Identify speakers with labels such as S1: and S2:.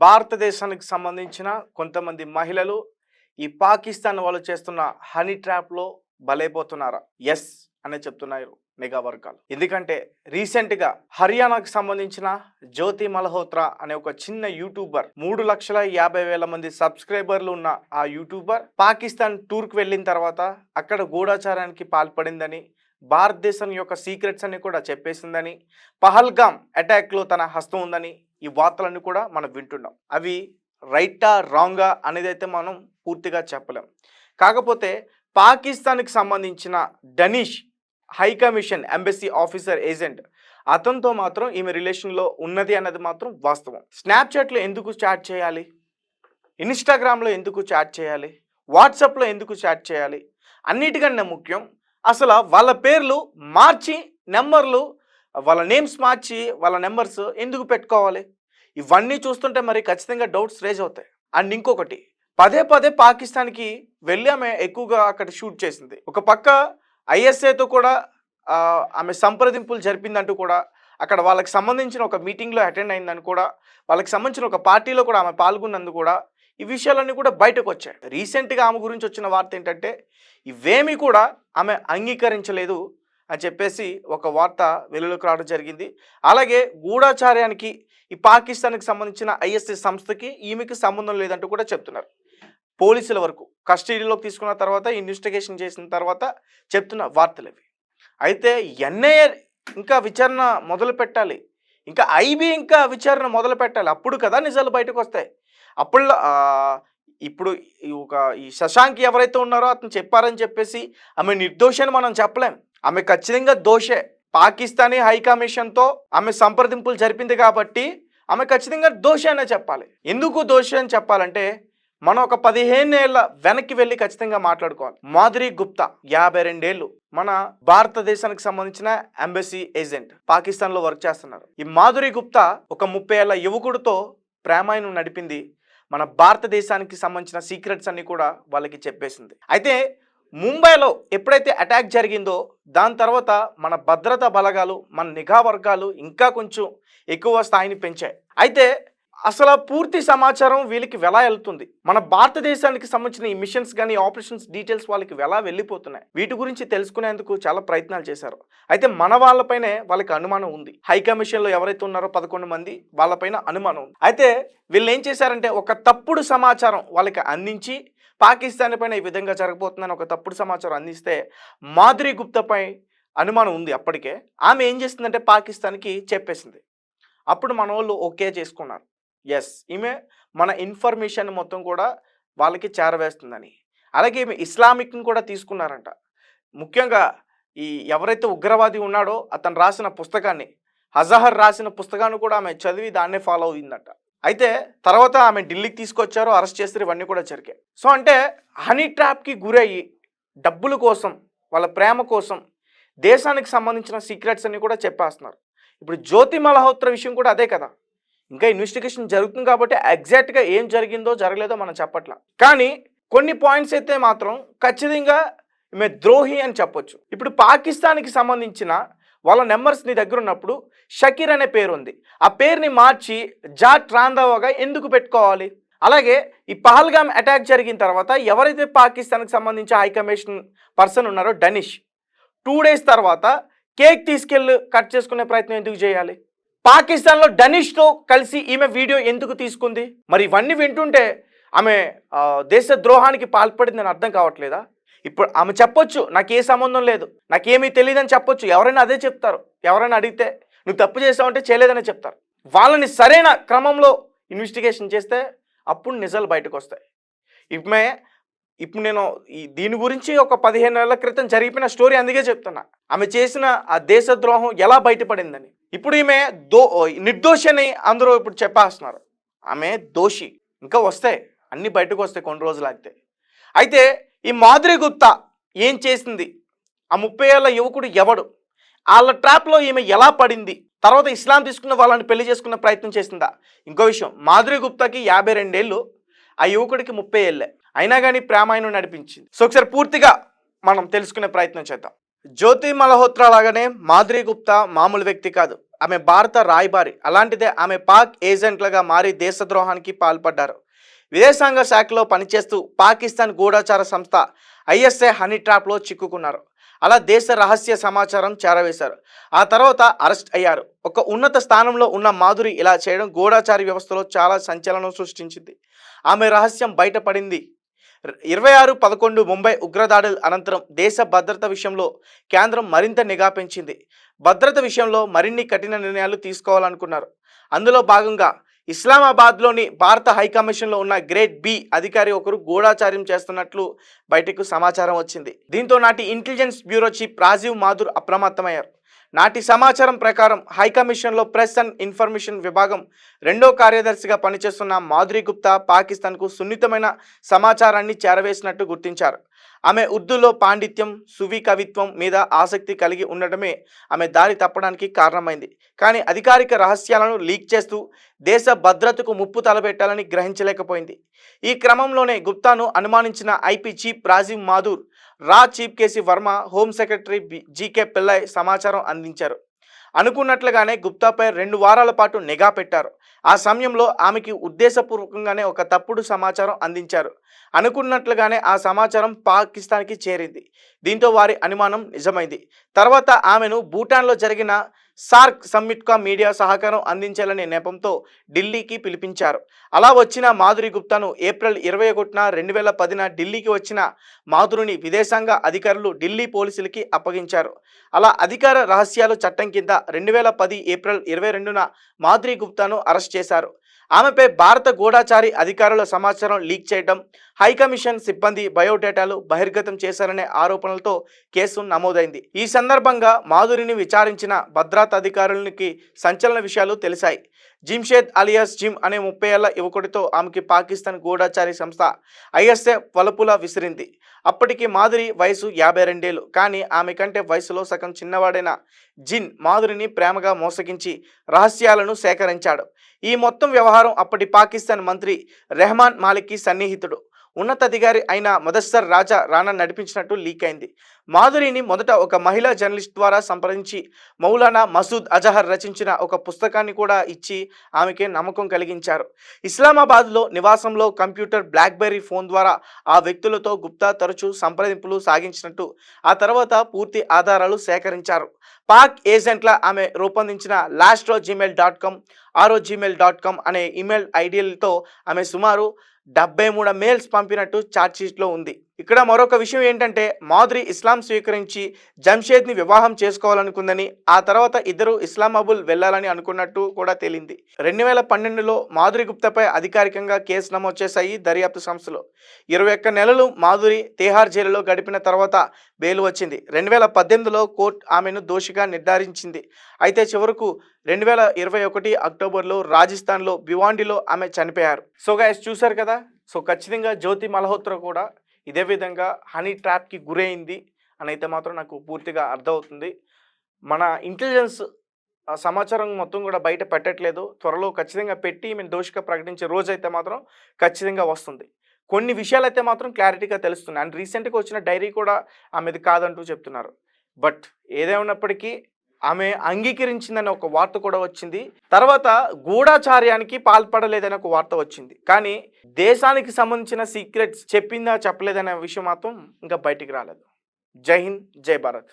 S1: భారతదేశానికి సంబంధించిన కొంతమంది మహిళలు ఈ పాకిస్తాన్ వాళ్ళు చేస్తున్న హనీ ట్రాప్లో బలైపోతున్నారా? ఎస్ అనే చెప్తున్నారు నిఘా వర్గాలు. ఎందుకంటే రీసెంట్గా హర్యానాకు సంబంధించిన జ్యోతి మల్హోత్రా అనే ఒక చిన్న యూట్యూబర్ 3,50,000 మంది సబ్స్క్రైబర్లు ఉన్న ఆ యూట్యూబర్ పాకిస్తాన్ టూర్కి వెళ్ళిన తర్వాత అక్కడ గూఢాచారానికి పాల్పడిందని, భారతదేశం యొక్క సీక్రెట్స్ అన్ని కూడా చెప్పేసిందని, పహల్గామ్ అటాక్లో తన హస్తం ఉందని ఈ వార్తలన్నీ కూడా మనం వింటున్నాం. అవి రైటా రాంగా అనేది అయితే మనం పూర్తిగా చెప్పలేం. కాకపోతే పాకిస్తాన్కి సంబంధించిన Danish high commission embassy officer agent అతనితో మాత్రం ఈమె రిలేషన్లో ఉన్నది అన్నది మాత్రం వాస్తవం. స్నాప్చాట్లో ఎందుకు చాట్ చేయాలి, ఇన్స్టాగ్రామ్లో ఎందుకు చాట్ చేయాలి, వాట్సాప్లో ఎందుకు చాట్ చేయాలి, అన్నిటికన్నా ముఖ్యం అసలు వాళ్ళ పేర్లు మార్చి నెంబర్లు, వాళ్ళ నేమ్స్ మార్చి వాళ్ళ నెంబర్స్ ఎందుకు పెట్టుకోవాలి? ఇవన్నీ చూస్తుంటే మరి ఖచ్చితంగా డౌట్స్ రేజ్ అవుతాయి. అండ్ ఇంకొకటి, పదే పదే పాకిస్తాన్కి వెళ్ళి ఆమె ఎక్కువగా అక్కడ షూట్ చేసింది. ఒక పక్క ఐఎస్ఐతో కూడా ఆమె సంప్రదింపులు జరిపిందంటూ కూడా, అక్కడ వాళ్ళకి సంబంధించిన ఒక మీటింగ్లో అటెండ్ అయిందని కూడా, వాళ్ళకి సంబంధించిన ఒక పార్టీలో కూడా ఆమె పాల్గొన్నందుకు కూడా ఈ విషయాలన్నీ కూడా బయటకు వచ్చాయి. రీసెంట్గా ఆమె గురించి వచ్చిన వార్త ఏంటంటే ఇవేమీ కూడా ఆమె అంగీకరించలేదు అని చెప్పేసి ఒక వార్త వెలుగులోకి రావడం జరిగింది. అలాగే గూఢాచార్యానికి ఈ పాకిస్తాన్కి సంబంధించిన ఐఎస్ఐ సంస్థకి ఈమెకి సంబంధం లేదంటూ కూడా చెప్తున్నారు. పోలీసుల వరకు కస్టడీలోకి తీసుకున్న తర్వాత ఇన్వెస్టిగేషన్ చేసిన తర్వాత చెప్తున్న వార్తలు ఇవి. అయితే ఎన్ఐఏ ఇంకా విచారణ మొదలు పెట్టాలి, ఇంకా ఐబీ ఇంకా విచారణ మొదలు పెట్టాలి. అప్పుడు కదా నిజాలు బయటకు వస్తాయి. అప్పుడు ఇప్పుడు ఈ శశాంక్ ఎవరైతే ఉన్నారో అతను చెప్పారని చెప్పేసి ఆమె నిర్దోషి అని మనం చెప్పలేం. ఆమె ఖచ్చితంగా దోషే. పాకిస్తానీ హై కమిషన్తో ఆమె సంప్రదింపులు జరిపింది కాబట్టి ఆమె ఖచ్చితంగా దోషి అనే చెప్పాలి. ఎందుకు దోషి అని చెప్పాలంటే మనం ఒక 15 ఏళ్ళ వెనక్కి వెళ్ళి ఖచ్చితంగా మాట్లాడుకోవాలి. మాధురి గుప్తా 52 ఏళ్ళు మన భారతదేశానికి సంబంధించిన ఎంబసీ ఏజెంట్ పాకిస్తాన్లో వర్క్ చేస్తున్నారు. ఈ మాధురి గుప్తా ఒక 30 ఏళ్ళ యువకుడితో ప్రేమాయణం నడిపింది. మన భారతదేశానికి సంబంధించిన సీక్రెట్స్ అన్ని కూడా వాళ్ళకి చెప్పేసింది. అయితే ముంబైలో ఎప్పుడైతే అటాక్ జరిగిందో దాని తర్వాత మన భద్రతా బలగాలు, మన నిఘా వర్గాలు ఇంకా కొంచెం ఎక్కువ స్థాయిని పెంచాయి. అయితే అసలు పూర్తి సమాచారం వీళ్ళకి ఎలా వెళ్తుంది, మన భారతదేశానికి సంబంధించిన ఈ మిషన్స్ కానీ ఆపరేషన్స్ డీటెయిల్స్ వాళ్ళకి ఎలా వెళ్ళిపోతున్నాయి, వీటి గురించి తెలుసుకునేందుకు చాలా ప్రయత్నాలు చేశారు. అయితే మన వాళ్ళపైనే వాళ్ళకి అనుమానం ఉంది. హై కమిషన్లో ఎవరైతే ఉన్నారో 11 మంది వాళ్ళపైన అనుమానం ఉంది. అయితే వీళ్ళు ఏం చేశారంటే ఒక తప్పుడు సమాచారం వాళ్ళకి అందించి పాకిస్తాన్ పైన ఈ విధంగా జరగబోతుందని ఒక తప్పుడు సమాచారం అందిస్తే మాధురి గుప్తాపై అనుమానం ఉంది. అప్పటికే ఆమె ఏం చేస్తుందంటే పాకిస్తాన్కి చెప్పేసింది. అప్పుడు మన వాళ్ళు ఓకే చేసుకున్నారు. ఎస్, ఈమె మన ఇన్ఫర్మేషన్ మొత్తం కూడా వాళ్ళకి చేరవేస్తుందని. అలాగే ఈమె ఇస్లామిక్ని కూడా తీసుకున్నారంట. ముఖ్యంగా ఈ ఎవరైతే ఉగ్రవాది ఉన్నాడో అతను రాసిన పుస్తకాన్ని, అజహర్ రాసిన పుస్తకాన్ని కూడా ఆమె చదివి దాన్నే ఫాలో అయిందట. అయితే తర్వాత ఆమె ఢిల్లీకి తీసుకొచ్చారు, అరెస్ట్ చేస్తారు, ఇవన్నీ కూడా జరిగాయి. సో అంటే హనీ ట్రాప్కి గురయ్యి డబ్బుల కోసం, వాళ్ళ ప్రేమ కోసం దేశానికి సంబంధించిన సీక్రెట్స్ అన్ని కూడా చెప్పేస్తున్నారు. ఇప్పుడు జ్యోతి మల్హోత్రా విషయం కూడా అదే కదా. ఇంకా ఇన్వెస్టిగేషన్ జరుగుతుంది కాబట్టి ఎగ్జాక్ట్గా ఏం జరిగిందో జరగలేదో మనం చెప్పట్లా. కానీ కొన్ని పాయింట్స్ అయితే మాత్రం ఖచ్చితంగా ఈమె ద్రోహి అని చెప్పొచ్చు. ఇప్పుడు పాకిస్తాన్కి సంబంధించిన వాళ్ళ నెంబర్స్ నీ దగ్గర ఉన్నప్పుడు షకీర్ అనే పేరు ఉంది, ఆ పేరుని మార్చి జాట్ రాంధావాగా ఎందుకు పెట్టుకోవాలి? అలాగే ఈ పహల్గామ్ అటాక్ జరిగిన తర్వాత ఎవరైతే పాకిస్తాన్కి సంబంధించి హై కమిషన్ పర్సన్ ఉన్నారో డనిష్ 2 డేస్ తర్వాత కేక్ తీసుకెళ్ళి కట్ చేసుకునే ప్రయత్నం ఎందుకు చేయాలి? పాకిస్తాన్లో డనిష్తో కలిసి ఈమె వీడియో ఎందుకు తీసుకుంది? మరి ఇవన్నీ వింటుంటే ఆమె దేశ ద్రోహానికి పాల్పడిందని అర్థం కావట్లేదా? ఇప్పుడు ఆమె చెప్పొచ్చు నాకు ఏ సంబంధం లేదు, నాకేమీ తెలియదని చెప్పొచ్చు. ఎవరైనా అదే చెప్తారు. ఎవరైనా అడిగితే నువ్వు తప్పు చేసావంటే చేయలేదని చెప్తారు. వాళ్ళని సరైన క్రమంలో ఇన్వెస్టిగేషన్ చేస్తే అప్పుడు నిజాలు బయటకు వస్తాయి. ఇప్పుడు నేను దీని గురించి ఒక 15 ఏళ్ల క్రితం జరిగిపోయిన స్టోరీ అందుకే చెప్తున్నా. ఆమె చేసిన ఆ దేశ ద్రోహం ఎలా బయటపడిందని. ఇప్పుడు ఈమె నిర్దోషి అని అందరూ ఇప్పుడు చెప్పేస్తున్నారు. ఆమె దోషి. ఇంకా వస్తాయి, అన్నీ బయటకు వస్తాయి కొన్ని రోజులు ఆగితే. అయితే ఈ మాధురి గుప్తా ఏం చేసింది, ఆ 30 ఏళ్ల యువకుడు ఎవడు, వాళ్ళ ట్రాప్లో ఈమె ఎలా పడింది, తర్వాత ఇస్లాం తీసుకున్న వాళ్ళని పెళ్లి చేసుకున్న ప్రయత్నం చేసిందా? ఇంకో విషయం, మాధురి గుప్తాకి 52 ఏళ్ళు, ఆ యువకుడికి 30 ఏళ్ళే. అయినా కానీ ప్రేమాయణం నడిపించింది. సో ఒకసారి పూర్తిగా మనం తెలుసుకునే ప్రయత్నం చేద్దాం. జ్యోతి మల్హోత్రా లాగానే మాధురి గుప్తా మామూలు వ్యక్తి కాదు. ఆమె భారత రాయబారి. అలాంటిదే ఆమె పాక్ ఏజెంట్లుగా మారి దేశద్రోహానికి పాల్పడ్డారు. విదేశాంగ శాఖలో పనిచేస్తూ పాకిస్తాన్ గూఢచార సంస్థ ఐఎస్ఐ హనీ ట్రాప్లో చిక్కుకున్నారు. అలా దేశ రహస్య సమాచారం చేరవేశారు. ఆ తర్వాత అరెస్ట్ అయ్యారు. ఒక ఉన్నత స్థానంలో ఉన్న మాధురి ఇలా చేయడం గూఢచారి వ్యవస్థలో చాలా సంచలనం సృష్టించింది. ఆమె రహస్యం బయటపడింది. 26/11 ముంబై ఉగ్రదాడుల అనంతరం దేశ భద్రత విషయంలో కేంద్రం మరింత నిఘా పెంచింది. భద్రత విషయంలో మరిన్ని కఠిన నిర్ణయాలు తీసుకోవాలనుకున్నారు. అందులో భాగంగా ఇస్లామాబాద్లోని భారత హైకమిషన్లో ఉన్న గ్రేడ్ బి అధికారి ఒకరు గూఢాచార్యం చేస్తున్నట్లు బయటకు సమాచారం వచ్చింది. దీంతో నాటి intelligence bureau chief Rajiv Mathur అప్రమత్తమయ్యారు. నాటి సమాచారం ప్రకారం హైకమిషన్లో ప్రెస్ అండ్ ఇన్ఫర్మేషన్ విభాగం 2వ కార్యదర్శిగా పనిచేస్తున్న మాధురి గుప్తా పాకిస్తాన్కు సున్నితమైన సమాచారాన్ని చేరవేసినట్టు గుర్తించారు. ఆమె ఉర్దూలో పాండిత్యం, సువి కవిత్వం మీద ఆసక్తి కలిగి ఉండటమే ఆమె దారి తప్పడానికి కారణమైంది. కానీ అధికారిక రహస్యాలను లీక్ చేస్తూ దేశ భద్రతకు ముప్పు తలపెట్టాలని గ్రహించలేకపోయింది. ఈ క్రమంలోనే గుప్తాను అనుమానించిన ఐపీ చీఫ్ రాజీవ్ మాథుర్, రా chief KC Verma, home secretary GK Pillai సమాచారం అందించారు. అనుకున్నట్లుగానే గుప్తాపై 2 వారాల పాటు నిఘా పెట్టారు. ఆ సమయంలో ఆమెకి ఉద్దేశపూర్వకంగానే ఒక తప్పుడు సమాచారం అందించారు. అనుకున్నట్లుగానే ఆ సమాచారం పాకిస్తాన్కి చేరింది. దీంతో వారి అనుమానం నిజమైంది. తర్వాత ఆమెను భూటాన్లో జరిగిన సార్క్ సమ్మిట్కు మీడియా సహకారం అందించాలనే నెపంతో ఢిల్లీకి పిలిపించారు. అలా వచ్చిన మాధురి గుప్తాను ఏప్రిల్ 21, 2010 ఢిల్లీకి వచ్చిన మాధురిని విదేశాంగ అధికారులు ఢిల్లీ పోలీసులకి అప్పగించారు. అలా అధికార రహస్యాలు చట్టం కింద 2010 ఏప్రిల్ 22న మాధురి గుప్తాను అరెస్ట్ చేశారు. ఆమెపై భారత గూఢచారి అధికారుల సమాచారం లీక్ చేయడం, హైకమిషన్ సిబ్బంది బయోడేటాలు బహిర్గతం చేశారనే ఆరోపణలతో కేసు నమోదైంది. ఈ సందర్భంగా మాధురిని విచారించిన భద్రతా అధికారులకి సంచలన విషయాలు తెలిసాయి. జిమ్షేద్ అలియాస్ జిమ్ అనే 30 ఏళ్ల యువకుడితో ఆమెకి పాకిస్తాన్ గూఢచారి సంస్థ ఐఎస్ఐ వలపుల విసిరింది. అప్పటికి మాధురి వయసు 52 ఏళ్ళు. కానీ ఆమె కంటే వయసులో సగం చిన్నవాడైన జిన్ మాధురిని ప్రేమగా మోసగించి రహస్యాలను సేకరించాడు. ఈ మొత్తం వ్యవహారం అప్పటి పాకిస్తాన్ మంత్రి రెహమాన్ మాలిక్కి సన్నిహితుడు, ఉన్నతాధికారి అయిన ముదస్సర్ రాజా రాణా నడిపించినట్టు లీక్ అయింది. మాధురిని మొదట ఒక మహిళా జర్నలిస్ట్ ద్వారా సంప్రదించి మౌలానా మసూద్ అజహర్ రచించిన ఒక పుస్తకాన్ని కూడా ఇచ్చి ఆమెకి నమ్మకం కలిగించారు. ఇస్లామాబాద్లో నివాసంలో కంప్యూటర్, బ్లాక్బెర్రీ ఫోన్ ద్వారా ఆ వ్యక్తులతో గుప్తా తరచూ సంప్రదింపులు సాగించినట్టు ఆ తర్వాత పూర్తి ఆధారాలు సేకరించారు. పాక్ ఏజెంట్ల ఆమె రూపొందించిన lastro@gmail.com, aro@gmail.com అనే ఈమెయిల్ ఐడీలతో ఆమె సుమారు 73 మెయిల్స్ పంపినట్టు ఛార్జ్షీట్లో ఉంది. ఇక్కడ మరొక విషయం ఏంటంటే మాధురి ఇస్లాం స్వీకరించి జంషేద్ని వివాహం చేసుకోవాలనుకుందని, ఆ తర్వాత ఇద్దరు ఇస్లామాబాద్ వెళ్ళాలని అనుకున్నట్టు కూడా తేలింది. 2012లో మాధురి గుప్తాపై అధికారికంగా కేసు నమోదు చేశాయి దర్యాప్తు సంస్థలు. 21 నెలలు మాధురి తిహార్ జైలులో గడిపిన తర్వాత బెయిల్ వచ్చింది. 2018లో కోర్టు ఆమెను దోషిగా నిర్ధారించింది. అయితే చివరకు 2021 అక్టోబర్లో రాజస్థాన్లో భివాండిలో ఆమె చనిపోయారు. సో గైస్ చూసారు కదా. సో ఖచ్చితంగా జ్యోతి మల్హోత్రా కూడా ఇదే విధంగా హనీ ట్రాప్కి గురైంది అని అయితే మాత్రం నాకు పూర్తిగా అర్థమవుతుంది. మన ఇంటెలిజెన్స్ సమాచారం మొత్తం కూడా బయట పెట్టట్లేదు. త్వరలో ఖచ్చితంగా పెట్టి మేము దోషిగా ప్రకటించే రోజు అయితే మాత్రం ఖచ్చితంగా వస్తుంది. కొన్ని విషయాలు అయితే మాత్రం క్లారిటీగా తెలుస్తున్నాయి. అండ్ రీసెంట్గా వచ్చిన డైరీ కూడా ఆమెది కాదంటూ చెప్తున్నారు. బట్ ఏదేమైనప్పటికీ ఆమె అంగీకరించిందని ఒక వార్త కూడా వచ్చింది. తర్వాత గూఢాచార్యానికి పాల్పడలేదని ఒక వార్త వచ్చింది. కానీ దేశానికి సంబంధించిన సీక్రెట్స్ చెప్పిందా చెప్పలేదనే విషయం మాత్రం ఇంకా బయటికి రాలేదు. జై హింద్, జై భారత్.